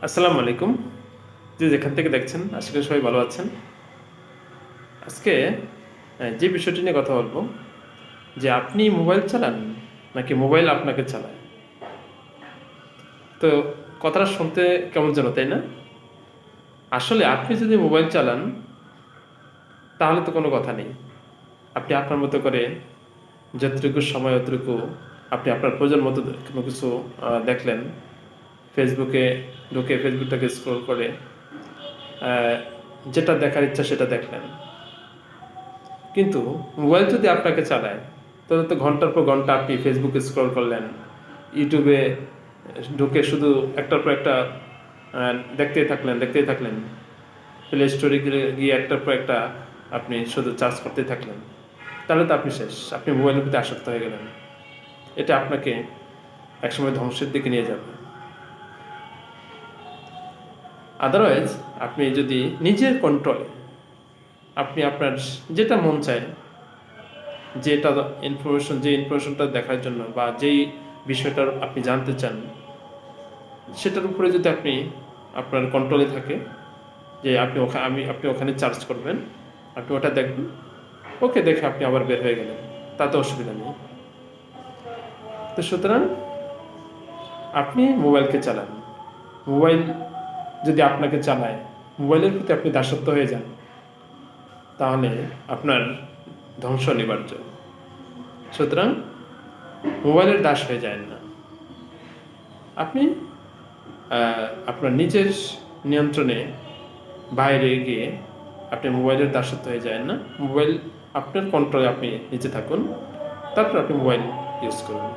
আসসালামু আলাইকুম। যেখান থেকে দেখছেন আশা করি সবাই ভালো আছেন। আজকে যে বিষয়টি নিয়ে কথা বলবো, যে আপনি মোবাইল চালান নাকি মোবাইল আপনাকে চালায়। তো কথাটা শুনতে কেমন যেন, তাই না? আসলে আপনি যদি মোবাইল চালান তাহলে তো কোনো কথা নেই। আপনি আপনার মতো করে যতটুকু সময় অতটুকু আপনি আপনার প্রয়োজন মতো কোনো কিছু দেখলেন, ফেসবুকে ঢুকে ফেসবুকটাকে স্ক্রল করে যেটা দেখার ইচ্ছা সেটা দেখলেন। কিন্তু মোবাইল যদি আপনাকে চালায় তাহলে তো ঘন্টার পর ঘন্টা আপনি ফেসবুকে স্ক্রল করলেন, ইউটিউবে ঢুকে শুধু একটার পর একটা দেখতেই থাকলেন, প্লে স্টোরে গিয়ে একটার পর একটা আপনি শুধু চার্জ করতেই থাকলেন। তাহলে তো আপনি শেষ, আপনি মোবাইলের প্রতি আসক্ত হয়ে গেলেন। এটা আপনাকে একসময় ধ্বংসের দিকে নিয়ে যাবে। আদারওয়াইজ আপনি যদি নিজের কন্ট্রোলে আপনি আপনার যেটা মন চায়, যে ইনফরমেশনটা দেখার জন্য বা যেই বিষয়টার আপনি জানতে চান সেটার উপরে যদি আপনি আপনার কন্ট্রোলে থাকে, যে আপনি ওখানে চার্জ করবেন, আপনি ওটা দেখবেন, ওকে দেখে আপনি আবার বের হয়ে গেলেন, তাতে অসুবিধা নেই। তো সুতরাং আপনি মোবাইলকে চালান। মোবাইল যদি আপনাকে চালায়, মোবাইলের প্রতি আপনি দাসত্ব হয়ে যান, তাহলে আপনার ধ্বংস অনিবার্য। সুতরাং মোবাইলের দাস হয়ে যায় না। আপনি আপনার নিজের নিয়ন্ত্রণে বাইরে গিয়ে আপনি মোবাইলের দাসত্ব হয়ে যায় না। মোবাইল আপনার কন্ট্রোলে আপনি নিচে থাকুন, তারপর আপনি মোবাইল ইউজ করুন।